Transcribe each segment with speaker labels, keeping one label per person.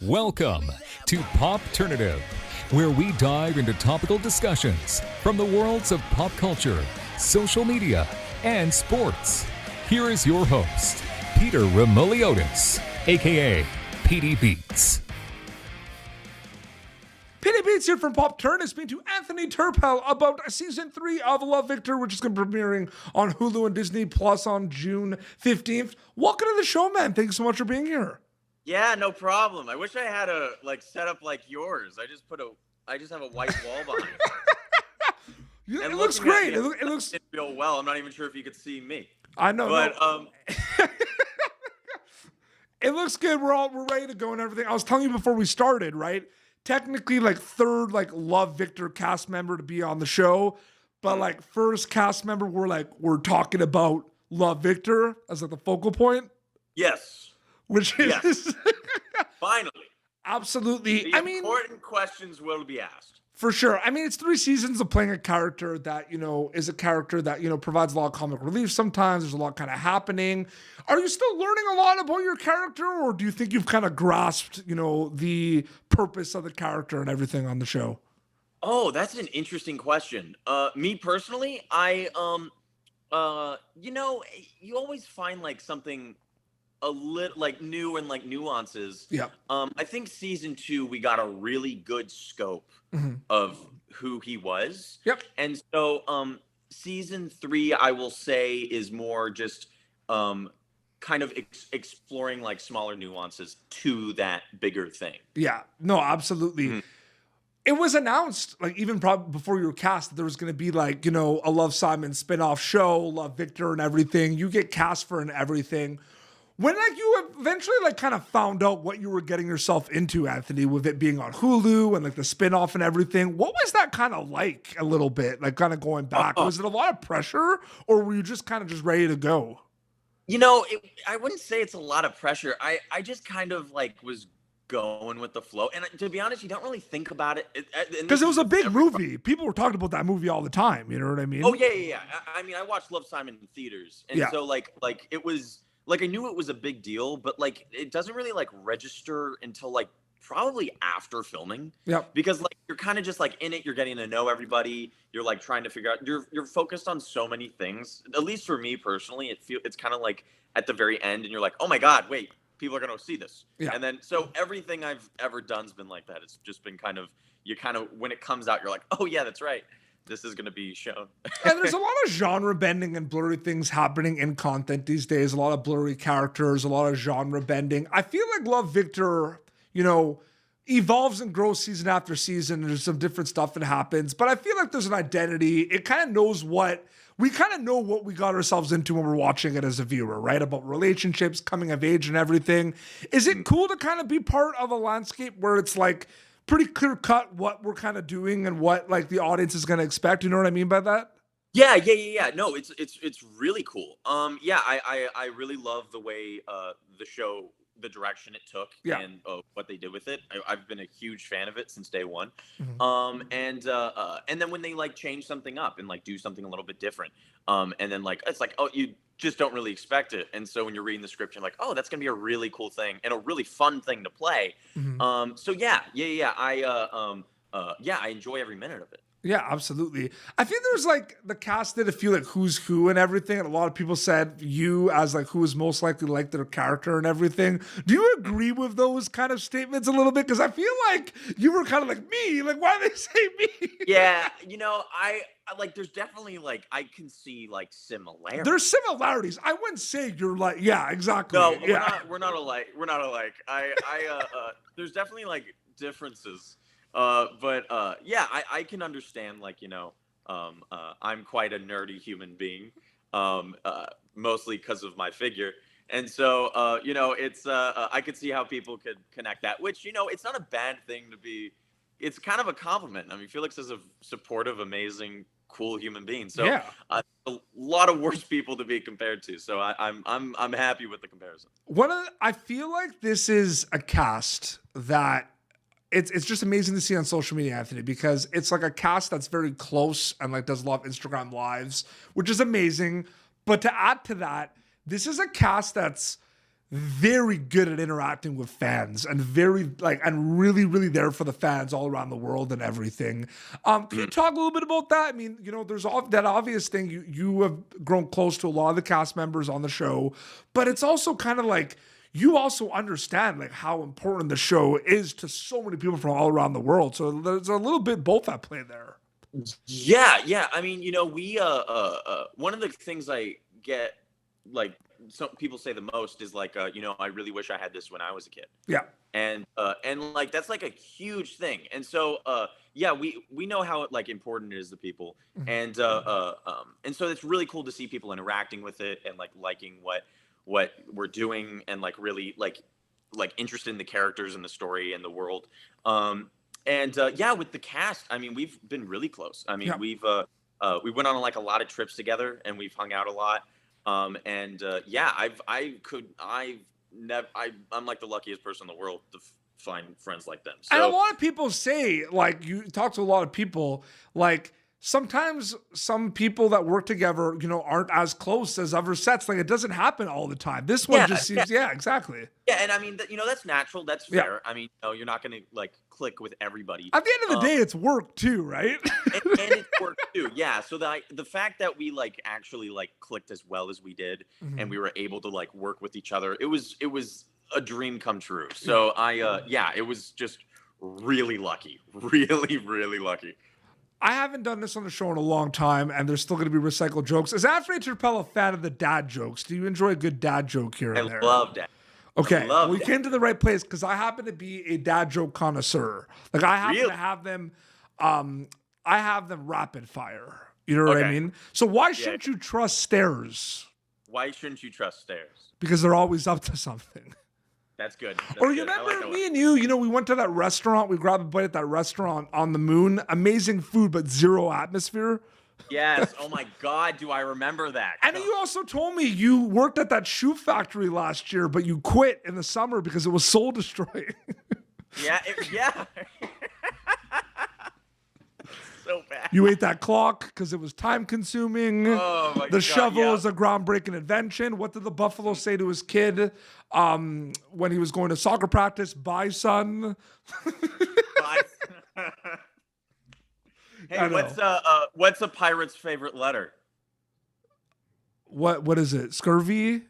Speaker 1: Welcome to Popternative, where we dive into topical discussions from the worlds of pop culture, social media, and sports. Here is your host, Peter Remoliotis, aka PD Beats.
Speaker 2: PD Beats here from Popternative, speaking to Anthony Turpel about season 3 of Love, Victor, which is going to be premiering on Hulu and Disney Plus on June 15th. Welcome to the show, man. Thanks so much for being here.
Speaker 3: Yeah, no problem. I wish I had a setup like yours. I just have a white wall behind me.
Speaker 2: It looks great. It looks
Speaker 3: real well. I'm not even sure if you could see me.
Speaker 2: I know,
Speaker 3: but
Speaker 2: it looks good. We're ready to go and everything. I was telling you before we started, right? Technically, third Love Victor cast member to be on the show, but first cast member we're talking about Love Victor as the focal point.
Speaker 3: Yes.
Speaker 2: Which is
Speaker 3: yes. Finally.
Speaker 2: Absolutely.
Speaker 3: The important questions will be asked.
Speaker 2: For sure. It's 3 seasons of playing a character that, is a character that, provides a lot of comic relief sometimes. There's a lot kind of happening. Are you still learning a lot about your character, or do you think you've kind of grasped, the purpose of the character and everything on the show?
Speaker 3: Oh, that's an interesting question. Me personally, you always find something a little new and nuances.
Speaker 2: Yeah.
Speaker 3: I think season 2 we got a really good scope of who he was.
Speaker 2: Yep.
Speaker 3: And so season 3 I will say is more just kind of exploring smaller nuances to that bigger thing.
Speaker 2: Yeah. No, absolutely. Mm-hmm. It was announced, even probably before you were cast, that there was going to be a Love Simon spinoff show, Love Victor and everything. You get cast for and everything. When you eventually kind of found out what you were getting yourself into, Anthony, with it being on Hulu and the spinoff and everything, what was that kind of like a little bit, kind of going back? Was it a lot of pressure, or were you just kind of just ready to go?
Speaker 3: I wouldn't say it's a lot of pressure. I just kind of was going with the flow. And to be honest, you don't really think about it.
Speaker 2: Because it was a big movie. People were talking about that movie all the time. You know what I mean?
Speaker 3: Oh, yeah. I watched Love, Simon in theaters. And so it was... I knew it was a big deal, but it doesn't really register until probably after filming.
Speaker 2: Yeah.
Speaker 3: Because you're kind of just in it, you're getting to know everybody. You're trying to figure out, you're focused on so many things. At least for me personally, it's kind of at the very end and you're oh my God, wait, people are going to see this.
Speaker 2: Yeah.
Speaker 3: And then, so everything I've ever done's been like that. It's just been when it comes out, you're oh yeah, that's right. This is going to be shown.
Speaker 2: And there's a lot of genre bending and blurry things happening in content these days. A lot of blurry characters, a lot of genre bending. I feel Love Victor, evolves and grows season after season. There's some different stuff that happens, but I feel there's an identity. It kind of knows we know what we got ourselves into when we're watching it as a viewer, right? About relationships, coming of age and everything. Is it cool to kind of be part of a landscape where it's pretty clear cut what we're kind of doing and what the audience is going to expect? You know what I mean by that?
Speaker 3: Yeah. No, it's really cool. I really love the way the show, the direction it took, and what they did with it. I've been a huge fan of it since day one. Mm-hmm. And then when they change something up and do something a little bit different, and then it's oh, you just don't really expect it. And so when you're reading the script, you're oh, that's gonna be a really cool thing and a really fun thing to play. Mm-hmm. So yeah. I enjoy every minute of it.
Speaker 2: Yeah, absolutely. I think there's the cast did a few who's who and everything, and a lot of people said you as who is most likely their character and everything. Do you agree with those kind of statements a little bit? Because I feel you were kind of me. Why do they say me?
Speaker 3: Yeah, I there's definitely I can see similarities.
Speaker 2: There's similarities. I wouldn't say you're yeah, exactly.
Speaker 3: No,
Speaker 2: yeah.
Speaker 3: We're not alike. There's definitely differences. But I can understand I'm quite a nerdy human being, mostly because of my figure. And so, it's, I could see how people could connect that, which, it's not a bad thing to be. It's kind of a compliment. Felix is a supportive, amazing, cool human being. So
Speaker 2: yeah.
Speaker 3: A lot of worse people to be compared to. So I'm happy with the comparison.
Speaker 2: I feel this is a cast that it's just amazing to see on social media, Anthony, because it's a cast that's very close and does a lot of Instagram lives, which is amazing. But to add to that, this is a cast that's very good at interacting with fans and and really, really there for the fans all around the world and everything. Can you talk a little bit about that? I mean, there's that obvious thing. You have grown close to a lot of the cast members on the show, but it's also kind of like you also understand like how important the show is to so many people from all around the world. So there's a little bit both at play there.
Speaker 3: Yeah. I mean, we one of the things I get, like, some people say the most is like, I really wish I had this when I was a kid.
Speaker 2: Yeah.
Speaker 3: And like, that's like a huge thing. And so, we know how like important it is to people. Mm-hmm. And so it's really cool to see people interacting with it and like liking what we're doing and like really like interested in the characters and the story and the world. With the cast, I mean, we've been really close. I mean, we went on like a lot of trips together and we've hung out a lot. I'm like the luckiest person in the world to find friends like them. So,
Speaker 2: and a lot of people say, like, you talk to a lot of people, like, sometimes some people that work together, aren't as close as other sets. Like, it doesn't happen all the time. This one just seems, exactly.
Speaker 3: Yeah, and I mean, that's natural. That's fair. Yeah. I mean, you're not going to like click with everybody.
Speaker 2: At the end of the day, it's work too, right?
Speaker 3: and it's work too. Yeah. So the fact that we like actually like clicked as well as we did, mm-hmm. and we were able to like work with each other, it was a dream come true. So it was just really lucky, really, really lucky.
Speaker 2: I haven't done this on the show in a long time, and there's still going to be recycled jokes. Is Anthony Turpel a fan of the dad jokes? Do you enjoy a good dad joke here and there?
Speaker 3: I love dad.
Speaker 2: Okay, we came to the right place because I happen to be a dad joke connoisseur. Like, I happen to have them. I have them rapid fire. You know what I mean? So why shouldn't you trust stairs?
Speaker 3: Why shouldn't you trust stairs?
Speaker 2: Because they're always up to something.
Speaker 3: That's good.
Speaker 2: Or you remember me and you, we went to that restaurant. We grabbed a bite at that restaurant on the moon. Amazing food, but zero atmosphere.
Speaker 3: Yes. Oh my God, do I remember that?
Speaker 2: And you also told me you worked at that shoe factory last year, but you quit in the summer because it was soul destroying.
Speaker 3: Yeah. So bad.
Speaker 2: You ate that clock because it was time consuming.
Speaker 3: Oh my God.
Speaker 2: The shovel is a groundbreaking invention. What did the buffalo say to his kid when he was going to soccer practice? Bye, son.
Speaker 3: Bye. Hey, what's a pirate's favorite letter?
Speaker 2: What is it? Scurvy?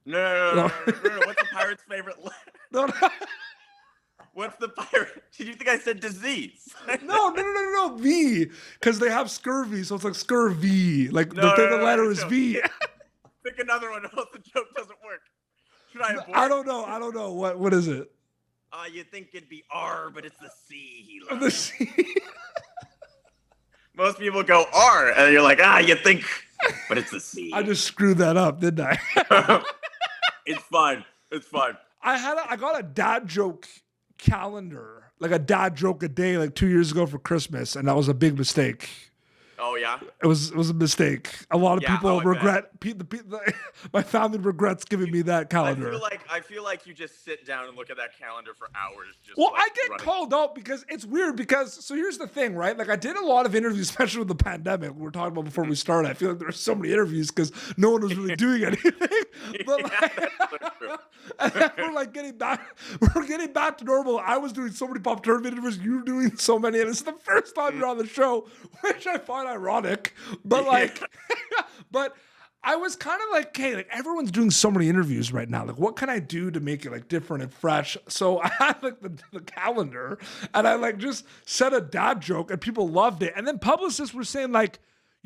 Speaker 3: No. What's a pirate's favorite letter?
Speaker 2: No.
Speaker 3: What's the pirate? Did you think I said disease?
Speaker 2: No. V. Because they have scurvy, so it's like scurvy. Like the favorite letter is V.
Speaker 3: Pick another one, else the joke doesn't work. Should I abort?
Speaker 2: I don't know. What is it?
Speaker 3: You think it'd be R, but it's the C.
Speaker 2: The C.
Speaker 3: Most people go R, and you're like, you think, but it's the C.
Speaker 2: I just screwed that up, didn't I?
Speaker 3: It's fine.
Speaker 2: I got a dad joke calendar, like a dad joke a day, like 2 years ago for Christmas, and that was a big mistake.
Speaker 3: Oh yeah,
Speaker 2: it was a mistake. A lot of people regret. My family regrets giving me that calendar.
Speaker 3: I feel like you just sit down and look at that calendar for hours.
Speaker 2: I get called out because it's weird. So here's the thing, right? Like, I did a lot of interviews, especially with the pandemic. We were talking about before we started. I feel like there were so many interviews because no one was really doing anything. But and then we're getting back to normal. I was doing so many Popternative interviews. You were doing so many, and it's the first time you're on the show, which I find ironic, but but I was kind of like, hey, like, everyone's doing so many interviews right now. Like, what can I do to make it like different and fresh? So I had like the calendar, and I like just said a dad joke, and people loved it. And then publicists were saying like,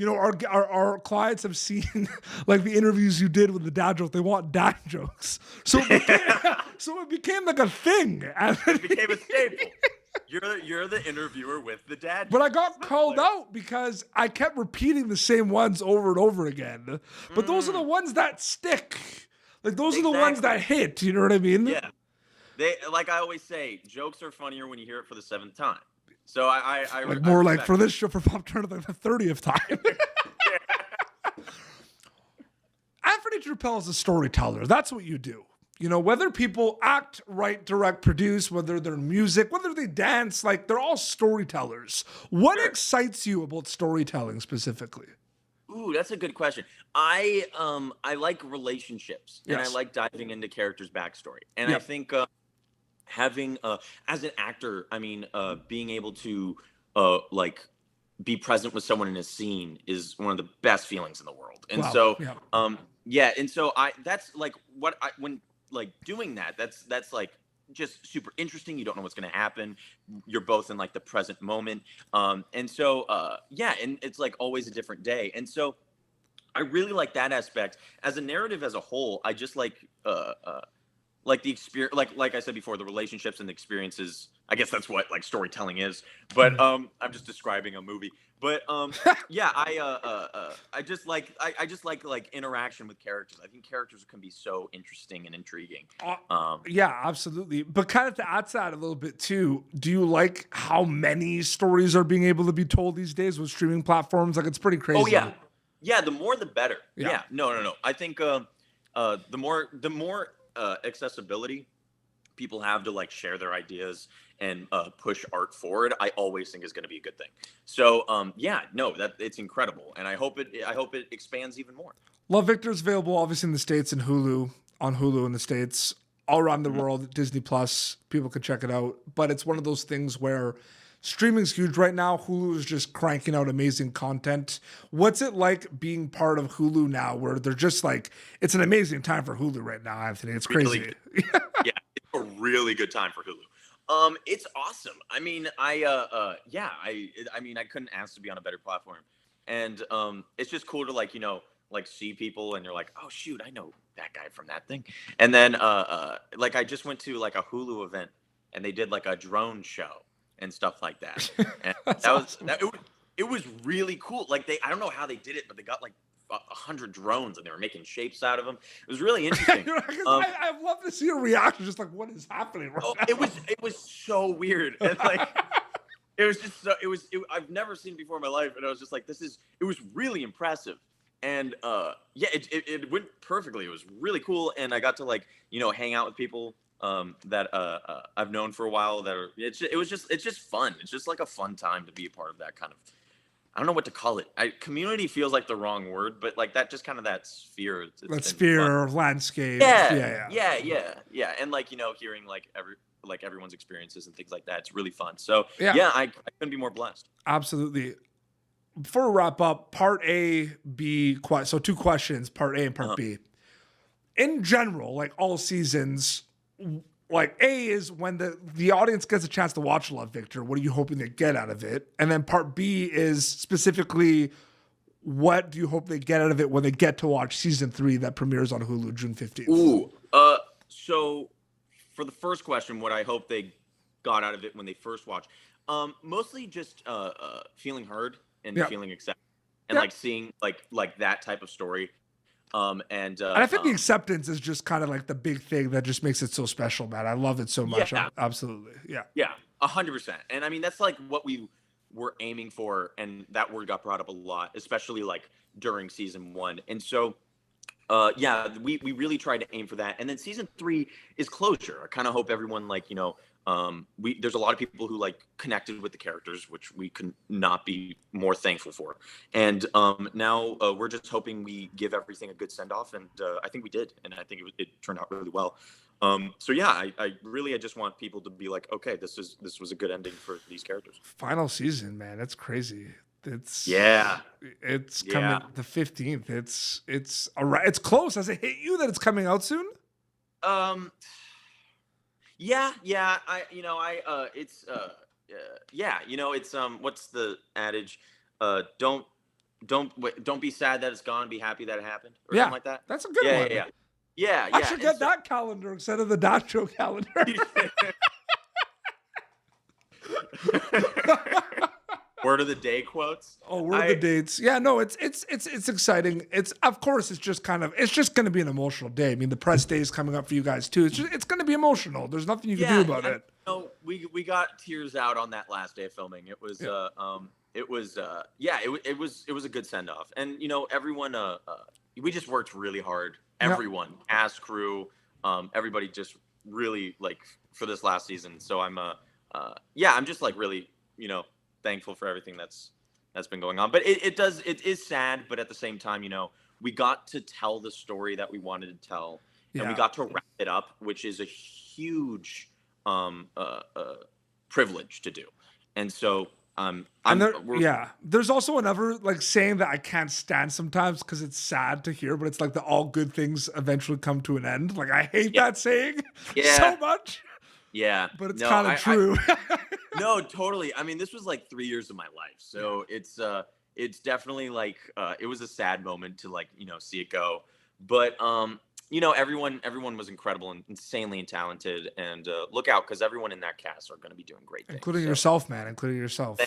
Speaker 2: our clients have seen like the interviews you did with the dad joke. They want dad jokes. So it became like a thing. And
Speaker 3: it became a staple. You're the interviewer with the dad joke.
Speaker 2: But I got called out because I kept repeating the same ones over and over again. But those are the ones that stick. Like, those are the ones that hit. You know what I mean?
Speaker 3: Yeah. Like I always say, jokes are funnier when you hear it for the 7th time. So I
Speaker 2: for this show, for Popternative, like the 30th time. Anthony Turpel is a storyteller. That's what you do. Whether people act, write, direct, produce, whether they're music, whether they dance, like, they're all storytellers. What excites you about storytelling specifically?
Speaker 3: Ooh, that's a good question. I like relationships, and I
Speaker 2: Yes.
Speaker 3: like diving into characters' backstory. And I
Speaker 2: Yep.
Speaker 3: think having as an actor, I mean, being able to like be present with someone in a scene is one of the best feelings in the world. And
Speaker 2: Wow.
Speaker 3: so
Speaker 2: Yeah.
Speaker 3: yeah, and so I that's like what I when like doing that, that's like just super interesting. You don't know what's going to happen. You're both in like the present moment. And so yeah, and it's like always a different day. And so I really like that aspect. As a narrative as a whole, I just like the experience, like I said before, the relationships and the experiences. I guess that's what like storytelling is. But
Speaker 2: Mhm.
Speaker 3: I'm just describing a movie. But yeah, I just I just like interaction with characters. I think characters can be so interesting and intriguing.
Speaker 2: Uh,
Speaker 3: Um,
Speaker 2: yeah, absolutely. But kind of to add to that a little bit too, do you like how many stories are being able to be told these days with streaming platforms? Like, it's pretty
Speaker 3: oh
Speaker 2: crazy.
Speaker 3: yeah, yeah. The more the better.
Speaker 2: Yeah.
Speaker 3: Yeah. No. I think the more accessibility people have to like share their ideas and push art forward, I always think is going to be a good thing. So yeah, no, that it's incredible, and I hope it expands even more.
Speaker 2: Love Victor's available obviously in the States and Hulu, on Hulu in the States, all around the
Speaker 3: Mhm.
Speaker 2: world, Disney Plus. People can check it out. But it's one of those things where streaming's huge right now. Hulu is just cranking out amazing content. What's it like being part of Hulu now where they're just like, it's an amazing time for Hulu right now, Anthony. It's
Speaker 3: Really
Speaker 2: crazy.
Speaker 3: good. Yeah, it's a really good time for Hulu. It's awesome. I mean, yeah, I mean, I couldn't ask to be on a better platform, and it's just cool to like like see people, and you're like, oh shoot, I know that guy from that thing, and then like I just went to like a Hulu event, and they did like a drone show and stuff like that, and
Speaker 2: That's
Speaker 3: that was
Speaker 2: awesome.
Speaker 3: that it was really cool. Like I don't know how they did it, but they got like 100 drones, and they were making shapes out of them. It was really interesting.
Speaker 2: You're like, 'cause
Speaker 3: Um,
Speaker 2: I'd love to see a reaction, just like, what is happening right
Speaker 3: Oh,
Speaker 2: now?
Speaker 3: it was so weird, and like it was just so I've never seen it before in my life, and I was just like, it was really impressive, and yeah, it went perfectly. It was really cool, and I got to like hang out with people that I've known for a while. It's just fun. It's just like a fun time to be a part of that kind of. I don't know what to call it. Community feels like the wrong word, but like that just kind of that sphere. It's
Speaker 2: That
Speaker 3: been fun.
Speaker 2: sphere, landscape.
Speaker 3: Yeah,
Speaker 2: Yeah.
Speaker 3: yeah, and like hearing like everyone's experiences and things like that. It's really fun. So
Speaker 2: Yeah,
Speaker 3: yeah, I couldn't be more blessed.
Speaker 2: absolutely. Before we wrap up, part A, B, so two questions, part A and part
Speaker 3: Uh-huh.
Speaker 2: B. In general, like all seasons, like A is when the audience gets a chance to watch Love Victor. What are you hoping they get out of it? And then part B is specifically what do you hope they get out of it when they get to watch season 3 that premieres on Hulu June 15th?
Speaker 3: Ooh, so for the first question, what I hope they got out of it when they first watched, mostly just feeling heard and
Speaker 2: Yeah.
Speaker 3: feeling accepted, and
Speaker 2: Yeah.
Speaker 3: like seeing like that type of story. And
Speaker 2: And I think the acceptance is just kind of like the big thing that just makes it so special, man. I love it so much.
Speaker 3: yeah,
Speaker 2: Absolutely. Yeah.
Speaker 3: yeah, 100%. And I mean, that's like what we were aiming for, and that word got brought up a lot, especially like during season one. And so, yeah, we really tried to aim for that. And then season three is closure. I kind of hope everyone like there's a lot of people who like connected with the characters, which we could not be more thankful for. And now we're just hoping we give everything a good send off, and I think we did, and I think it turned out really well. So yeah, I just want people to be like, okay, this was a good ending for these characters.
Speaker 2: Final season, man. That's crazy. It's
Speaker 3: Yeah,
Speaker 2: it's
Speaker 3: yeah.
Speaker 2: coming the 15th. It's close. Has it hit you that it's coming out soon?
Speaker 3: Um, yeah. It's yeah. It's what's the adage? Don't don't be sad that it's gone. Be happy that it happened, or
Speaker 2: Yeah.
Speaker 3: something like that.
Speaker 2: That's a good
Speaker 3: Yeah,
Speaker 2: one.
Speaker 3: yeah, yeah,
Speaker 2: I
Speaker 3: yeah.
Speaker 2: should
Speaker 3: And
Speaker 2: get
Speaker 3: so,
Speaker 2: that calendar instead of the Nacho calendar.
Speaker 3: word of the day quotes.
Speaker 2: Oh, what are the dates? Yeah, no, it's exciting. It's of course it's just going to be an emotional day. I mean, the press day is coming up for you guys too. It's going to be emotional. There's nothing you can do about it.
Speaker 3: No, we got tears out on that last day of filming. It was it was a good send off, and everyone we just worked really hard.
Speaker 2: Yeah.
Speaker 3: Everyone, cast, crew, everybody just really like for this last season. So I'm I'm just like really thankful for everything that's that's been going on. But it is sad, but at the same time, we got to tell the story that we wanted to tell, and we got to wrap it up, which is a huge privilege to do. And so
Speaker 2: there's also another like saying that I can't stand sometimes because it's sad to hear, but it's like the all good things eventually come to an end. Like I hate that saying so much.
Speaker 3: Yeah,
Speaker 2: but it's kind of true.
Speaker 3: No, totally. I mean, this was like 3 years of my life, so it's definitely like it was a sad moment to like see it go. But everyone was incredible and insanely talented, and look out because everyone in that cast are going to be doing great things,
Speaker 2: including yourself, man. Including yourself.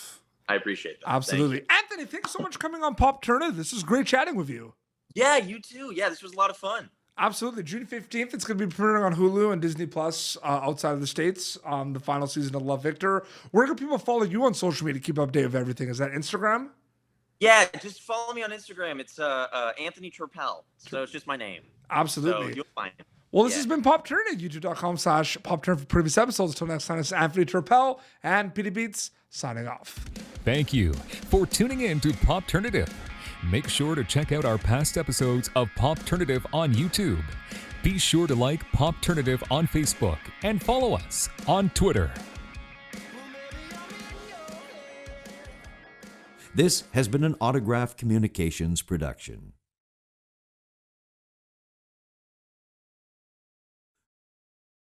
Speaker 3: I appreciate that.
Speaker 2: Absolutely, Anthony. Thanks so much for coming on Popternative. This was great chatting with you.
Speaker 3: Yeah, you too. Yeah, this was a lot of fun.
Speaker 2: Absolutely. June 15th, it's going to be premiering on Hulu and Disney Plus outside of the States on the final season of Love, Victor. Where can people follow you on social media to keep updated with everything? Is that Instagram?
Speaker 3: Yeah, just follow me on Instagram. It's Anthony Turpel. So it's just my name.
Speaker 2: Absolutely.
Speaker 3: So you'll find it.
Speaker 2: Well, this has been Popternative, youtube.com/Popternative for previous episodes. Until next time, it's Anthony Turpel and PD Beats signing off.
Speaker 1: Thank you for tuning in to Popternative. Make sure to check out our past episodes of Popternative on YouTube. Be sure to like Popternative on Facebook and follow us on Twitter.
Speaker 4: This has been an Autograph Communications production.